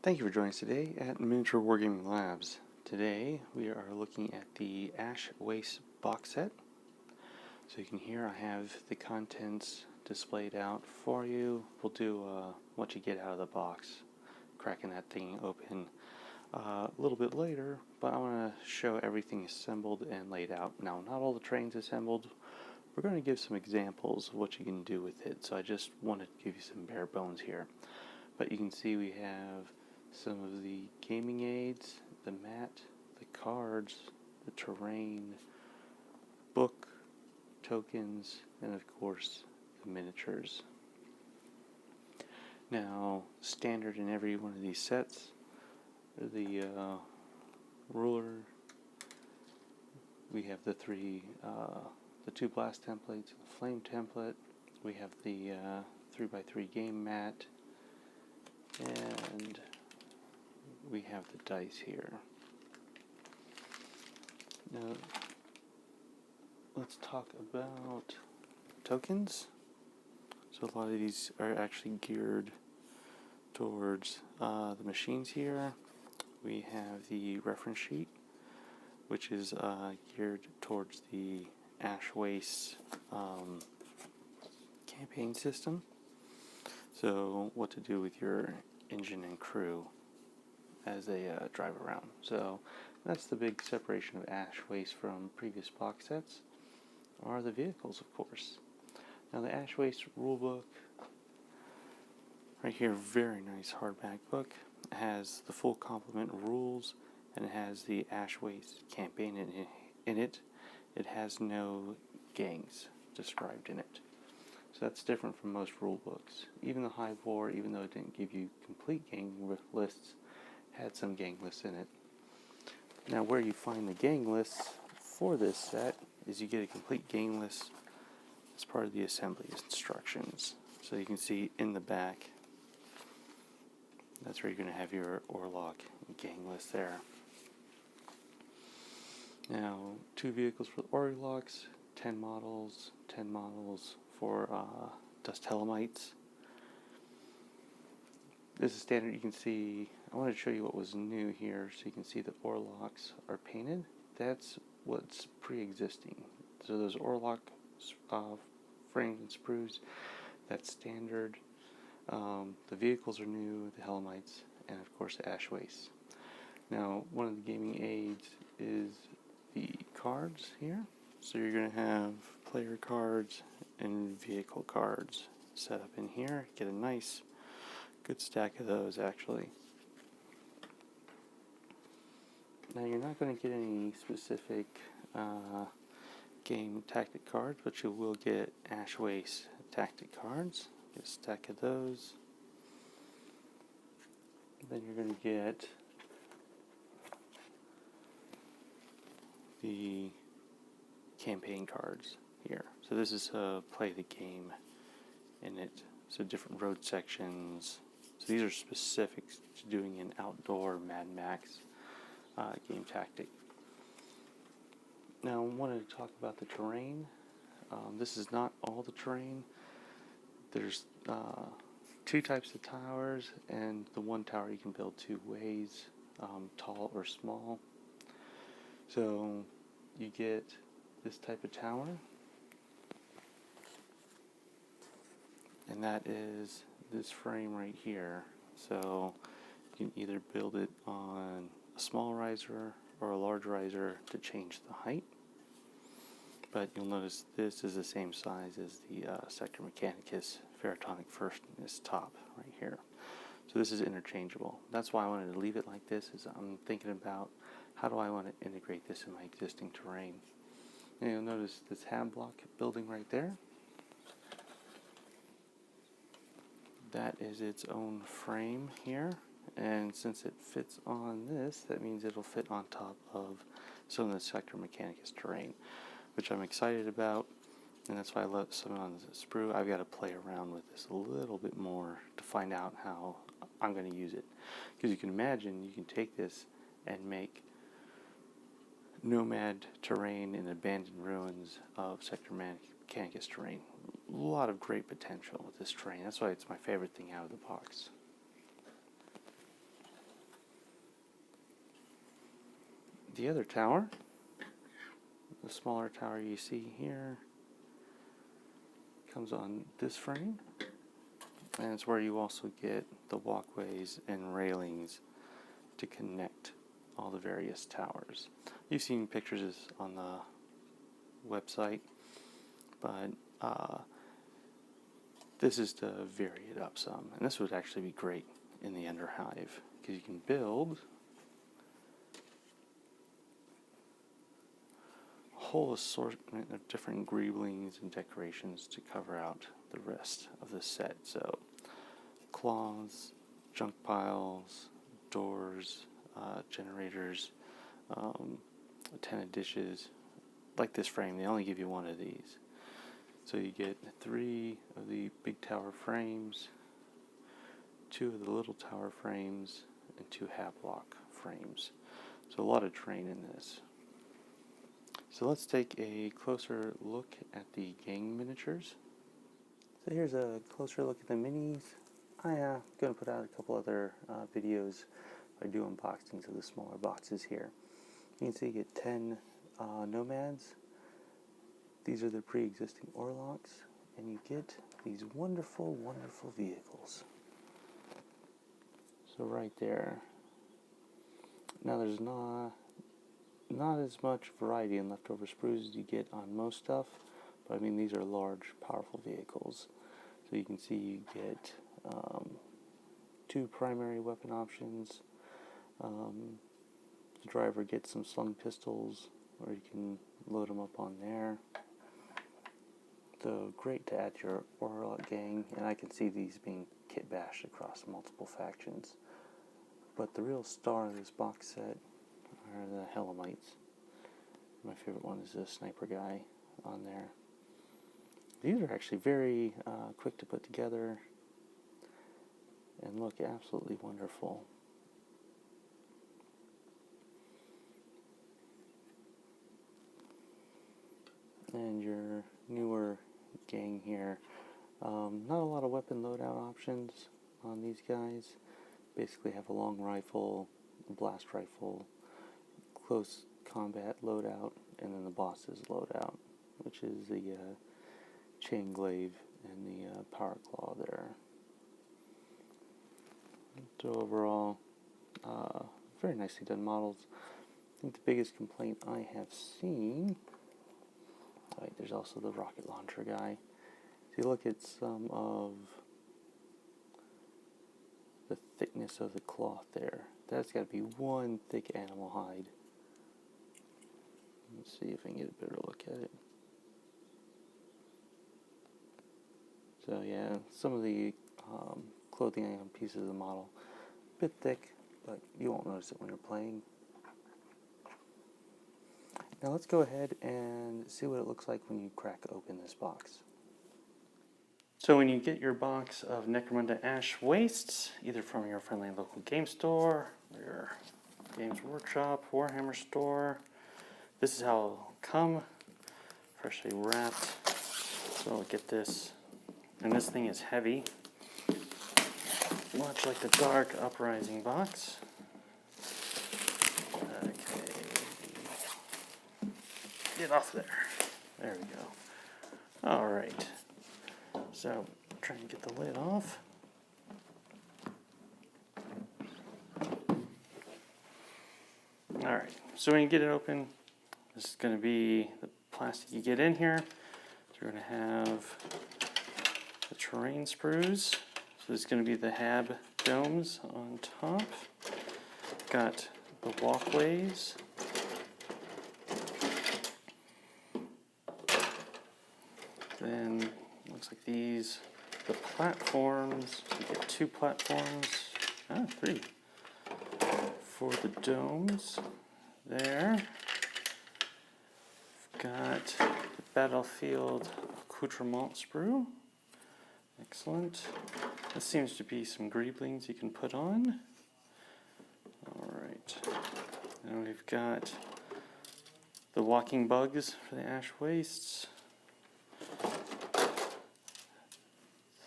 Thank you for joining us today at Miniature Wargaming Labs. Today we are looking at the Ash Waste box set. So you can hear I have the contents displayed out for you. We'll do what you get out of the box, cracking that thing open a little bit later, but I want to show everything assembled and laid out. Now, not all the trains assembled. We're going to give some examples of what you can do with it, so I just wanted to give you some bare bones here. But you can see we have some of the gaming aids, the mat, the cards, the terrain, book, tokens, and of course the miniatures. Now, standard in every one of these sets, the ruler, we have the two blast templates, the flame template, we have the 3x3 game mat, and we have the dice here. Now, let's talk about tokens. So a lot of these are actually geared towards the machines here. We have the reference sheet, which is geared towards the Ash Waste campaign system. So what to do with your engine and crew as they drive around. So that's the big separation of Ash Waste from previous box sets, are the vehicles, of course. Now the Ash Waste rulebook, right here, very nice hardback book. It has the full complement of rules, and it has the Ash Waste campaign in it. It has no gangs described in it. So that's different from most rule books. Even the Hive War, even though it didn't give you complete gang lists, had some gang lists in it. Now where you find the gang lists for this set is you get a complete gang list as part of the assembly instructions. So you can see in the back, that's where you're going to have your Orlog gang list there. Now, 2 vehicles for the Orlogs, 10 models for Dust Helamites. This is standard. You can see, I wanted to show you what was new here so you can see the Orlocks are painted. That's what's pre-existing. So those Orlog frames and sprues, that's standard. The vehicles are new, the Helamites, and of course the Ash Waste. Now, one of the gaming aids is the cards here. So you're going to have player cards and vehicle cards set up in here. Get a nice, good stack of those actually. Now you're not going to get any specific game tactic cards, but you will get Ash Waste tactic cards. Get a stack of those. Then you're going to get the campaign cards here. So this is play the game in it. So different road sections. So these are specific to doing an outdoor Mad Max game tactic. Now I wanted to talk about the terrain. This is not all the terrain. There's 2 types of towers, and the one tower you can build 2 ways, tall or small. So you get this type of tower, and that is this frame right here. So you can either build it on a small riser or a large riser to change the height. But you'll notice this is the same size as the Sector Mechanicus Pharatonic Firstness top right here. So this is interchangeable. That's why I wanted to leave it like this, is I'm thinking about how do I want to integrate this in my existing terrain. And you'll notice this ham block building right there. That is its own frame here. And since it fits on this, that means it'll fit on top of some of the Sector Mechanicus terrain, which I'm excited about, and that's why I left some on the sprue. I've got to play around with this a little bit more to find out how I'm going to use it. Because you can imagine, you can take this and make nomad terrain in abandoned ruins of Sector Mechanicus terrain. A lot of great potential with this terrain. That's why it's my favorite thing out of the box. the other tower, the smaller tower you see here, comes on this frame, and it's where you also get the walkways and railings to connect all the various towers. You've seen pictures on the website, but this is to vary it up some, and this would actually be great in the Underhive because you can build a whole assortment of different greeblings and decorations to cover out the rest of the set. So claws, junk piles, doors, generators, a ton of dishes. Like this frame, they only give you one of these. So you get 3 of the big tower frames, 2 of the little tower frames, and 2 half-block frames. So a lot of terrain in this. So let's take a closer look at the gang miniatures. So here's a closer look at the minis. I'm going to put out a couple other videos I do unboxings of the smaller boxes here. You can see you get 10 nomads. These are the pre-existing Orlocks, and you get these wonderful, wonderful vehicles. So right there. Now there's not as much variety in leftover sprues as you get on most stuff, but I mean these are large, powerful vehicles. So you can see you get 2 primary weapon options. The driver gets some slung pistols, or you can load them up on there. So great to add to your Orlok gang, and I can see these being kit bashed across multiple factions. But the real star of this box set are the Helamites. My favorite one is the sniper guy on there. These are actually very quick to put together and look absolutely wonderful. And your newer gang here. Not a lot of weapon loadout options on these guys. Basically have a long rifle, a blast rifle, close combat loadout, and then the boss's loadout, which is the chain glaive and the power claw there. So overall, very nicely done models. I think the biggest complaint I have seen, right, there's also the rocket launcher guy. If you look at some of the thickness of the cloth there, that's got to be one thick animal hide. Let's see if I can get a better look at it. So yeah, some of the clothing on pieces of the model, a bit thick, but you won't notice it when you're playing. Now let's go ahead and see what it looks like when you crack open this box. So when you get your box of Necromunda Ash Wastes, either from your friendly local game store, or your Games Workshop, Warhammer store, this is how it'll come, freshly wrapped. So I'll get this, and this thing is heavy, much like the Dark Uprising box. Okay, get off there. There we go. All right. So try and get the lid off. All right. So when you get it open, this is going to be the plastic you get in here. So you're going to have the terrain sprues. So this is going to be the hab domes on top. Got the walkways. Then looks like these, the platforms. You get 2 platforms, 3 for the domes. There. Got the battlefield accoutrement sprue. Excellent. This seems to be some greeblings you can put on. Alright. Now we've got the walking bugs for the Ash Wastes.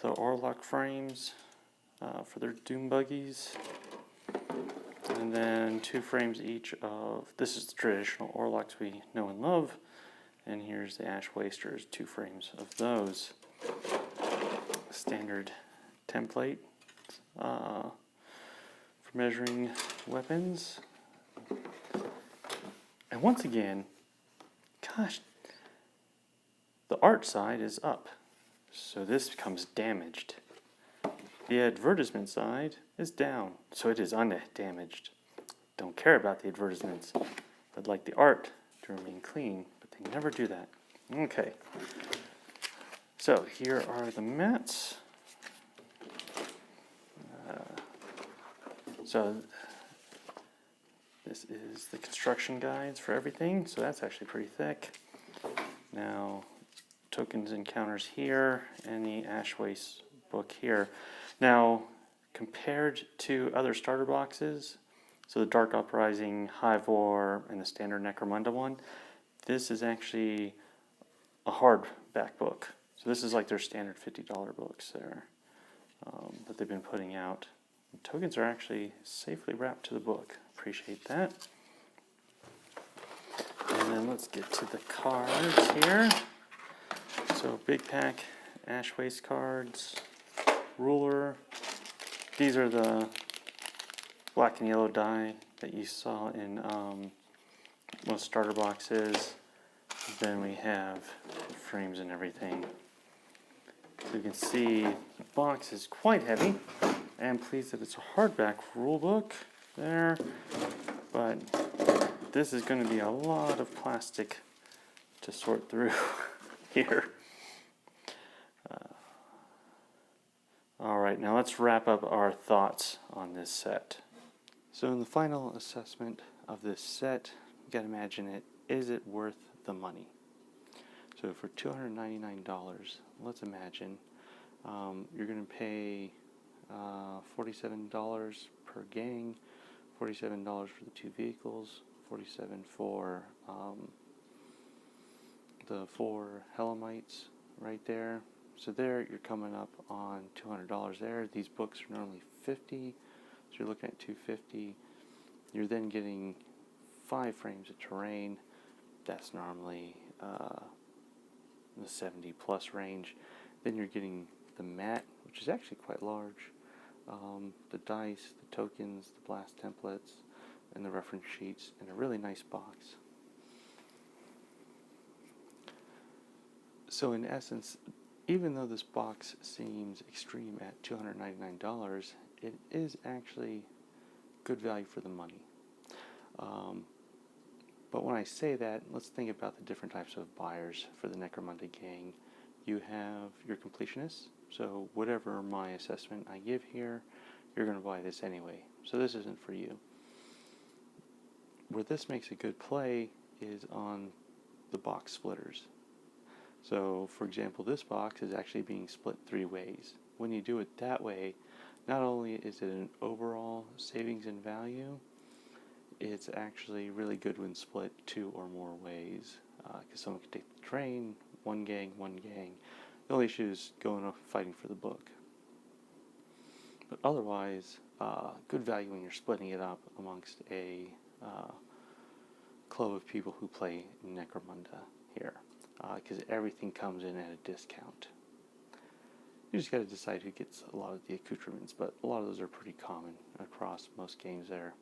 The Orlok frames for their doom buggies. And then 2 frames each of, this is the traditional Orlocks we know and love. And here's the Ash Wasters, 2 frames of those. Standard template for measuring weapons. And once again, gosh, the art side is up. So this becomes damaged. The advertisement side is down, so it is undamaged. Don't care about the advertisements, but like the art to remain clean, but they never do that. Okay, so here are the mats. So this is the construction guides for everything, so that's actually pretty thick. Now, tokens and counters here, and the Ash Waste book here. Now, compared to other starter boxes, so the Dark Uprising, Hivor, and the standard Necromunda one, this is actually a hardback book. So this is like their standard $50 books there that they've been putting out. The tokens are actually safely wrapped to the book. Appreciate that. And then let's get to the cards here. So big pack Ash Waste cards, ruler. These are the black and yellow die that you saw in most starter boxes. Then we have the frames and everything. So you can see the box is quite heavy. I am pleased that it's a hardback rule book there, but this is going to be a lot of plastic to sort through here. Alright, now let's wrap up our thoughts on this set. So in the final assessment of this set, you gotta imagine it, is it worth the money? So for $299, let's imagine you're gonna pay $47 per gang, $47 for the 2 vehicles, $47 for the 4 Helamites right there. So there you're coming up on $200 there. These books are normally $50, so you're looking at $250. You're then getting 5 frames of terrain. That's normally the 70 plus range. Then you're getting the mat, which is actually quite large. The dice, the tokens, the blast templates, and the reference sheets, and a really nice box. So in essence, even though this box seems extreme at $299, it is actually good value for the money. But when I say that, let's think about the different types of buyers for the Necromunda gang. You have your completionists, so whatever my assessment I give here, you're going to buy this anyway. So this isn't for you. Where this makes a good play is on the box splitters. So, for example, this box is actually being split 3 ways. When you do it that way, not only is it an overall savings in value, it's actually really good when split 2 or more ways. Because someone can take the train, one gang. The only issue is going off fighting for the book. But otherwise, good value when you're splitting it up amongst a club of people who play Necromunda here. Because everything comes in at a discount. You just got to decide who gets a lot of the accoutrements, but a lot of those are pretty common across most games there,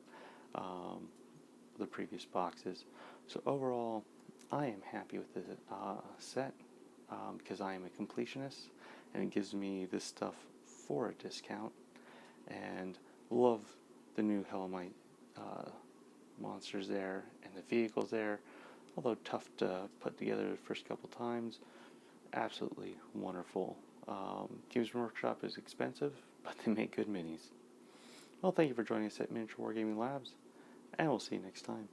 the previous boxes. So overall, I am happy with the set because I am a completionist, and it gives me this stuff for a discount, and love the new Hellamite monsters there and the vehicles there. Although tough to put together the first couple times, absolutely wonderful. Games Workshop is expensive, but they make good minis. Well, thank you for joining us at Miniature Wargaming Labs, and we'll see you next time.